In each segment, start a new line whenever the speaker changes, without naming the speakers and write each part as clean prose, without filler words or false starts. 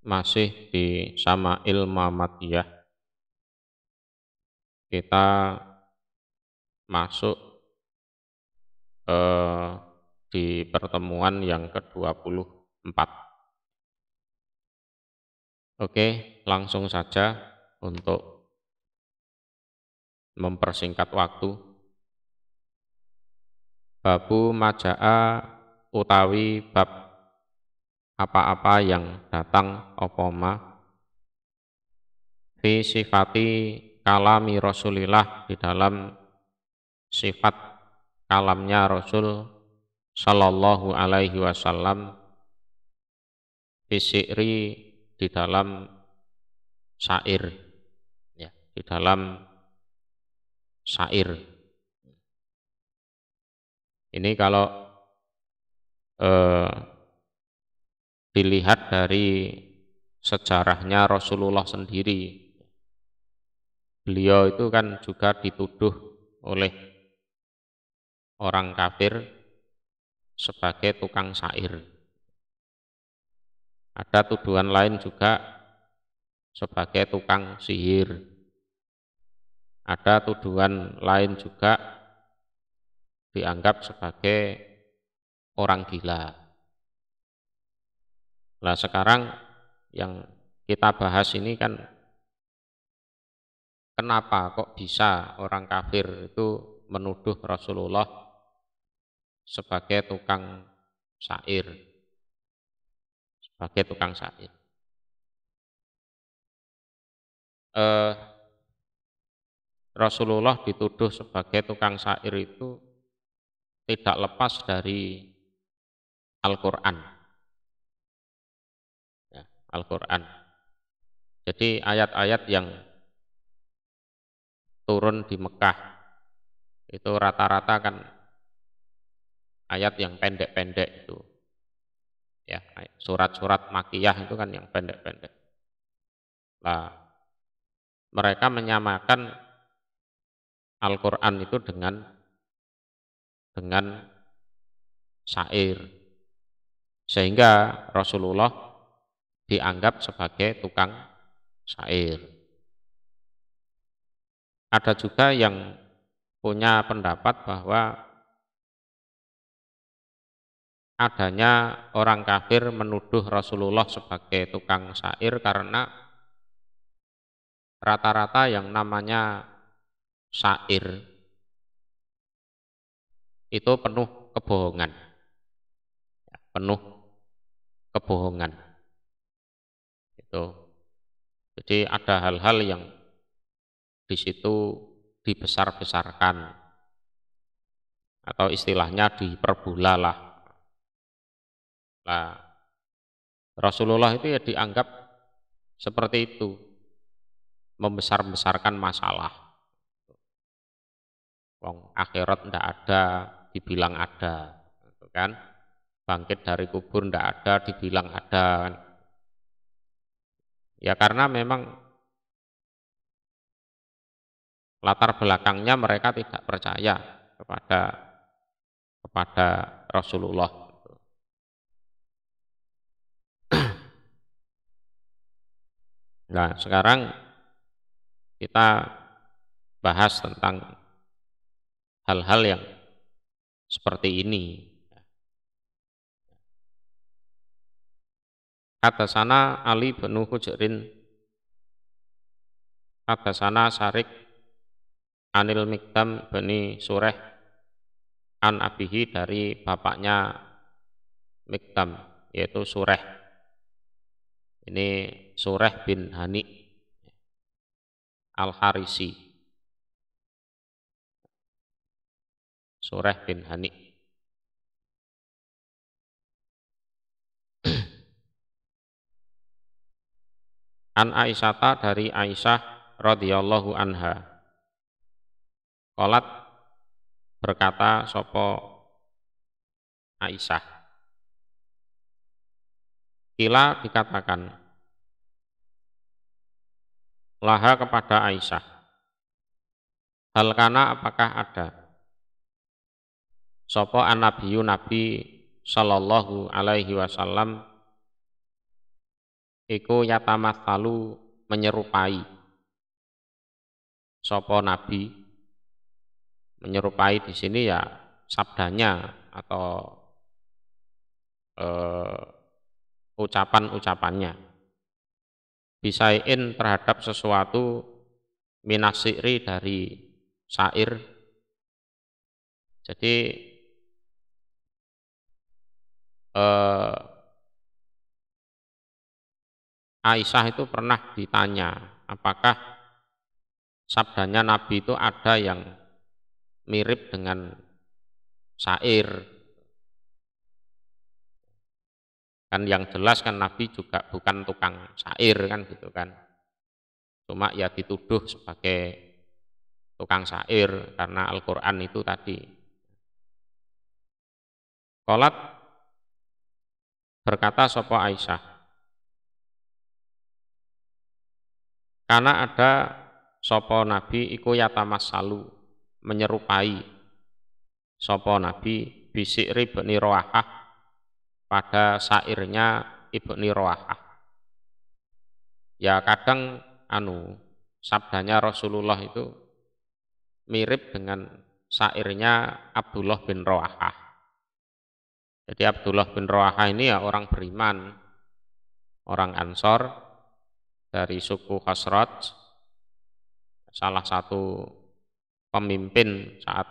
Masih di Syama'il Muhammadiyah, kita masuk di pertemuan yang ke-24. Oke, langsung saja untuk mempersingkat waktu. Babu maja'a utawi bab apa-apa yang datang apa ma fi sifati kalami Rasulillah, di dalam sifat kalamnya Rasul sallallahu alaihi wasallam, fisikri, di dalam syair, ya, di dalam syair. Ini kalau dilihat dari sejarahnya Rasulullah sendiri, beliau itu kan juga dituduh oleh orang kafir sebagai tukang syair. Ada tuduhan lain juga sebagai tukang sihir. Ada tuduhan lain juga dianggap sebagai orang gila. Nah, sekarang yang kita bahas ini kan, kenapa kok bisa orang kafir itu menuduh Rasulullah sebagai tukang syair, sebagai tukang syair. Rasulullah dituduh sebagai tukang syair itu tidak lepas dari Al-Quran, ya, Al-Quran. Jadi ayat-ayat yang turun di Mekah itu rata-rata kan ayat yang pendek-pendek itu, ya, surat-surat Makkiyah itu kan yang pendek-pendek. Nah, mereka menyamakan Al-Quran itu dengan syair, sehingga Rasulullah dianggap sebagai tukang syair. Ada juga yang punya pendapat bahwa adanya orang kafir menuduh Rasulullah sebagai tukang syair karena rata-rata yang namanya syair itu penuh kebohongan, penuh kebohongan. Itu. Jadi ada hal-hal yang di situ dibesar-besarkan, atau istilahnya diperbola lah. Nah, Rasulullah itu ya dianggap seperti itu, membesar-besarkan masalah. Wong akhirat ndak ada, dibilang ada, gitu kan? Bangkit dari kubur ndak ada, dibilang ada. Ya karena memang latar belakangnya mereka tidak percaya kepada Rasulullah. Nah, sekarang kita bahas tentang hal-hal yang seperti ini. Kata sana Ali bin Hujrin, kata sana Sarik Anil Mikdam bani Sureh an abihi, dari bapaknya Mikdam, yaitu Sureh. Ini Sureh bin Hani Al-Harisi. Sureh bin Hani. An Aisyata, dari Aisyah radhiyallahu anha. Qalat, berkata sopo Aisyah. Kila, dikatakan, laha, kepada Aisyah, hal kana, apakah ada, sopo an-nabiyyu, Nabi sallallahu alaihi wasallam, iku yatamatsalu menyerupai sapa nabi. Menyerupai di sini ya sabdanya atau ucapan-ucapannya. Bisain terhadap sesuatu minasiri dari syair. Jadi Aisyah itu pernah ditanya, apakah sabdanya Nabi itu ada yang mirip dengan syair. Kan yang jelas kan Nabi juga bukan tukang syair kan gitu kan. Cuma ya dituduh sebagai tukang syair karena Al-Qur'an itu tadi. Qalat berkata sapa Aisyah, karena ada sapa Nabi iku yatamassalu menyerupai sapa Nabi bisikri Ibni Rawahah pada syairnya Ibni Rawahah. Ya kadang sabdanya Rasulullah itu mirip dengan syairnya Abdullah bin Rawahah. Jadi Abdullah bin Rawahah ini ya orang beriman, orang Ansor dari suku Khazraj, salah satu pemimpin saat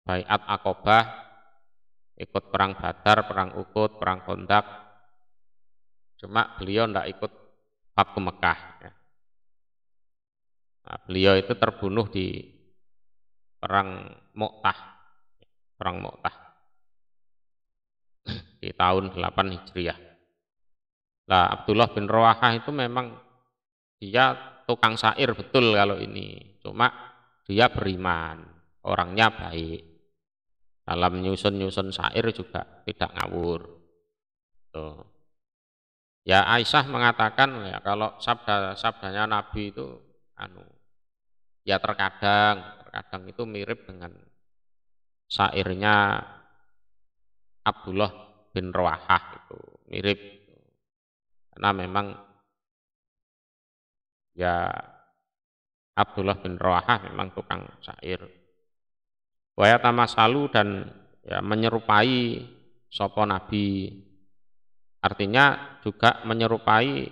Baiat Aqobah, ikut perang Badar, perang Uhud, perang Khandaq. Cuma beliau tidak ikut Fathu Mekah. Nah, beliau itu terbunuh di perang Mu'tah, di tahun 8 Hijriah. Nah, Abdullah bin Rawahah itu memang dia tukang syair betul kalau ini. Cuma dia beriman, orangnya baik. Dalam nyusun-nyusun syair juga tidak ngawur. Tuh. Ya Aisyah mengatakan ya kalau sabdanya Nabi itu ya terkadang itu mirip dengan syairnya Abdullah bin Rawahah itu mirip, karena memang ya Abdullah bin Rawahah memang tukang syair. Wa yatamasalu dan ya menyerupai sapa Nabi, artinya juga menyerupai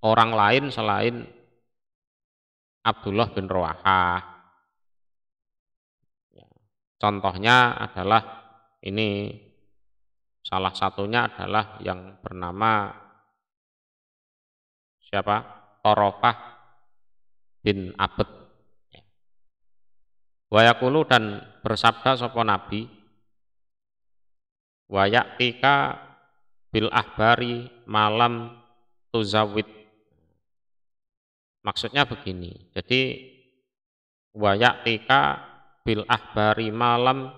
orang lain selain Abdullah bin Rawahah. Ya, contohnya adalah ini, salah satunya adalah yang bernama siapa? Torofah bin Abd. Wa yaqulu dan bersabda sapa Nabi, wa ya'tika bil ahbari malam tuzawid. Maksudnya begini, jadi wa ya'tika bil ahbari malam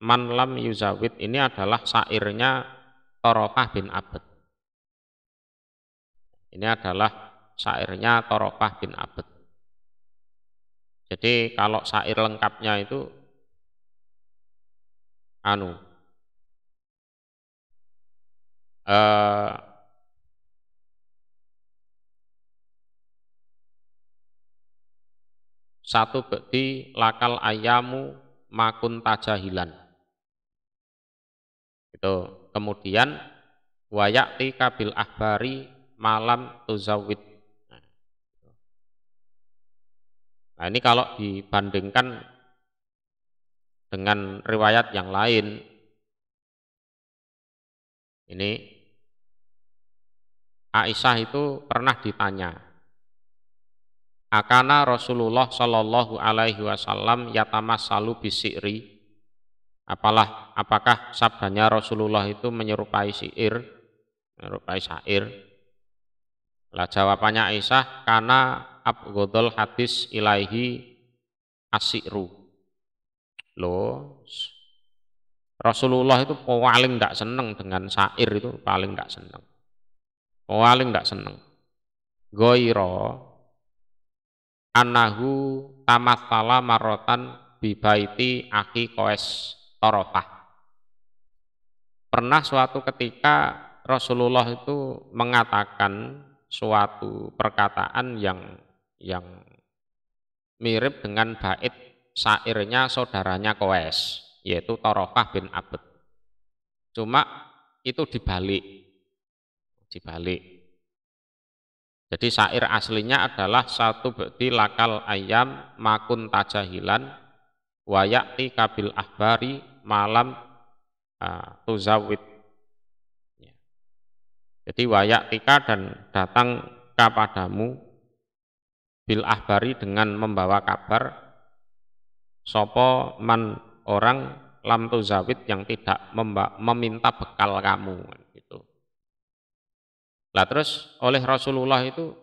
man lam yuzawid ini adalah syairnya Torofah bin Abd. Ini adalah syairnya Torofah bin Abd. Jadi kalau syair lengkapnya itu satu bekti lakal ayamu makun tajahilan. Itu. Kemudian wayakti kabil ahbari malam tuzawid. Nah ini kalau dibandingkan dengan riwayat yang lain, ini Aisyah itu pernah ditanya, akana Rasulullah Shallallahu Alaihi Wasallam yatamassalu bisyri, apakah sabdanya Rasulullah itu menyerupai syair? Lah jawabannya Aisyah, karena abghadul hadis ilaihi asyru. Loh, Rasulullah itu paling tidak senang dengan syair, itu paling tidak senang. Ghaira annahu tamatsala marotan bibaiti akhi Qais Torofah. Pernah suatu ketika Rasulullah itu mengatakan suatu perkataan yang mirip dengan bait syairnya saudaranya Qais, yaitu Tarofah bin Abd. Cuma itu dibalik. Jadi syair aslinya adalah satu bukti lakal ayam makun tajahilan wayakti kabil ahbari malam tuzawid. Jadi wayaktika dan datang kepadamu bil ahbari dengan membawa kabar sopo man orang lam tuzawid yang tidak meminta bekal kamu gitu. Lah terus oleh Rasulullah itu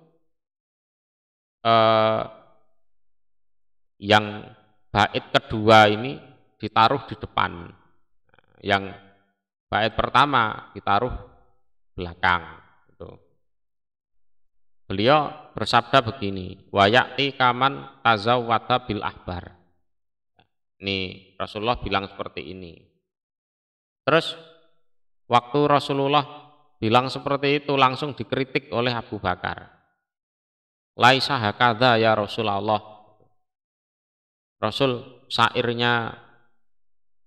yang bait kedua ini ditaruh di depan, yang bait pertama ditaruh belakang gitu. Beliau bersabda begini, wa ya'ti kaman tazawwada bil ahbar. Ini Rasulullah bilang seperti ini. Terus waktu Rasulullah bilang seperti itu langsung dikritik oleh Abu Bakar. Laisa hakadha ya Rasulullah. Rasul syairnya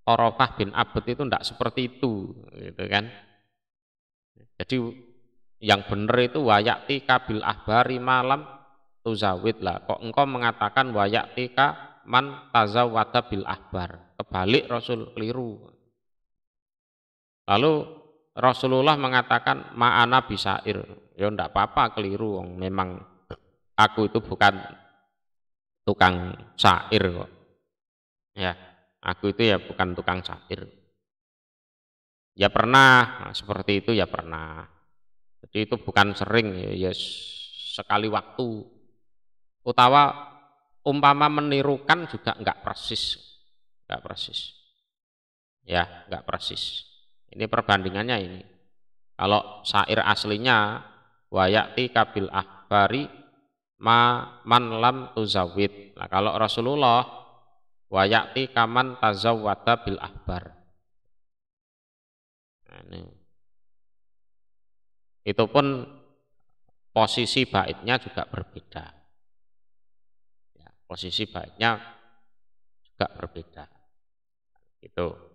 Tarofah bin Abd itu tidak seperti itu, gitu kan? Jadi yang benar itu wayakti kabil ahbari malam tuzawid lah. Kok engkau mengatakan wayakti ka man tazawwada bil ahbar? Kebalik Rasul keliru. Lalu Rasulullah mengatakan ma'ana bisair. Ya ndak apa-apa keliru, memang aku itu bukan tukang syair kok. Ya, aku itu ya bukan tukang syair. Ya pernah, seperti itu ya pernah. Jadi itu bukan sering, ya sekali waktu. Utawa umpama menirukan juga enggak persis. Ya, enggak persis. Ini perbandingannya ini. Kalau syair aslinya wayakti kabil ahbari man lam tuzawid. Nah, kalau Rasulullah wayakti kaman tazawwada bil ahbar. Nah, ini. Itu pun posisi baitnya juga berbeda. Ya, posisi baitnya juga berbeda. Gitu.